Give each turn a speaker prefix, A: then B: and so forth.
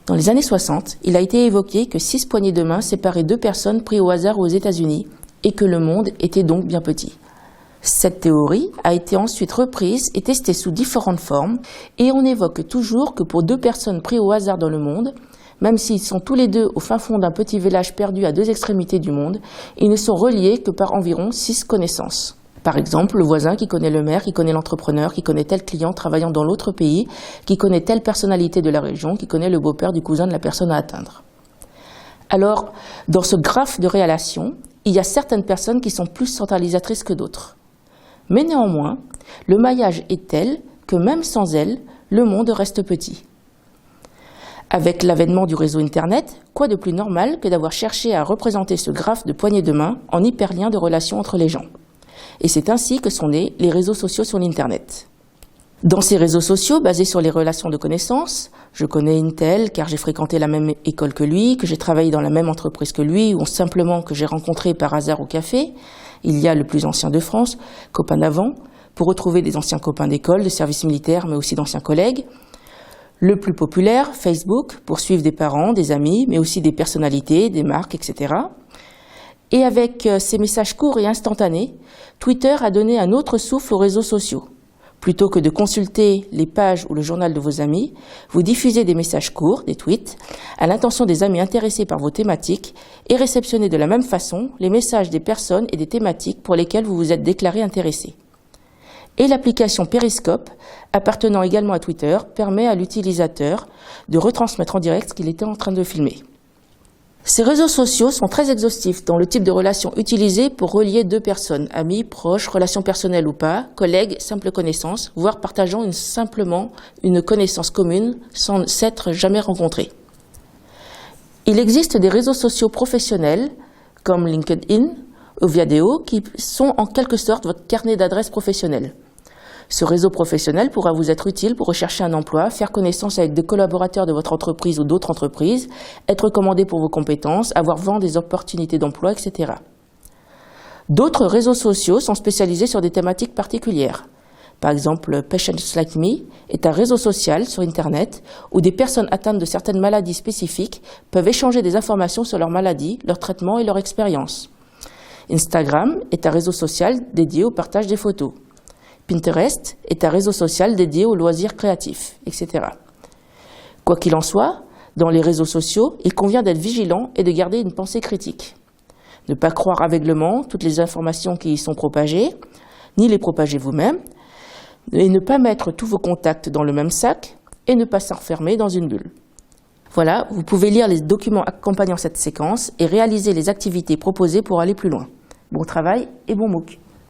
A: Dans les années 60, il a été évoqué que 6 poignées de main séparaient 2 personnes prises au hasard aux États-Unis et que le monde était donc bien petit. Cette théorie a été ensuite reprise et testée sous différentes formes et on évoque toujours que pour 2 personnes prises au hasard dans le monde, même s'ils sont tous les deux au fin fond d'un petit village perdu à 2 extrémités du monde, ils ne sont reliés que par environ 6 connaissances. Par exemple, le voisin qui connaît le maire, qui connaît l'entrepreneur, qui connaît tel client travaillant dans l'autre pays, qui connaît telle personnalité de la région, qui connaît le beau-père du cousin de la personne à atteindre. Alors, dans ce graphe de relation, il y a certaines personnes qui sont plus centralisatrices que d'autres. Mais néanmoins, le maillage est tel que même sans elles, le monde reste petit. Avec l'avènement du réseau Internet, quoi de plus normal que d'avoir cherché à représenter ce graphe de poignée de main en hyperlien de relations entre les gens. Et c'est ainsi que sont nés les réseaux sociaux sur l'Internet. Dans ces réseaux sociaux, basés sur les relations de connaissances, je connais Intel car j'ai fréquenté la même école que lui, que j'ai travaillé dans la même entreprise que lui, ou simplement que j'ai rencontré par hasard au café. Il y a le plus ancien de France, copain d'avant, pour retrouver des anciens copains d'école, de service militaire, mais aussi d'anciens collègues. Le plus populaire, Facebook, pour suivre des parents, des amis, mais aussi des personnalités, des marques, etc. Et avec ces messages courts et instantanés, Twitter a donné un autre souffle aux réseaux sociaux. Plutôt que de consulter les pages ou le journal de vos amis, vous diffusez des messages courts, des tweets, à l'intention des amis intéressés par vos thématiques et réceptionnez de la même façon les messages des personnes et des thématiques pour lesquelles vous vous êtes déclaré intéressé. Et l'application Periscope, appartenant également à Twitter, permet à l'utilisateur de retransmettre en direct ce qu'il était en train de filmer. Ces réseaux sociaux sont très exhaustifs dans le type de relation utilisée pour relier 2 personnes, amis, proches, relations personnelles ou pas, collègues, simples connaissances, voire partageant simplement une connaissance commune sans s'être jamais rencontrés. Il existe des réseaux sociaux professionnels comme LinkedIn ou Viadeo qui sont en quelque sorte votre carnet d'adresses professionnel. Ce réseau professionnel pourra vous être utile pour rechercher un emploi, faire connaissance avec des collaborateurs de votre entreprise ou d'autres entreprises, être recommandé pour vos compétences, avoir vent des opportunités d'emploi, etc. D'autres réseaux sociaux sont spécialisés sur des thématiques particulières. Par exemple, Patients Like Me est un réseau social sur Internet où des personnes atteintes de certaines maladies spécifiques peuvent échanger des informations sur leur maladie, leur traitement et leur expérience. Instagram est un réseau social dédié au partage des photos. Pinterest est un réseau social dédié aux loisirs créatifs, etc. Quoi qu'il en soit, dans les réseaux sociaux, il convient d'être vigilant et de garder une pensée critique. Ne pas croire aveuglément toutes les informations qui y sont propagées, ni les propager vous-même, et ne pas mettre tous vos contacts dans le même sac, et ne pas s'enfermer dans une bulle. Voilà, vous pouvez lire les documents accompagnant cette séquence et réaliser les activités proposées pour aller plus loin. Bon travail et bon MOOC.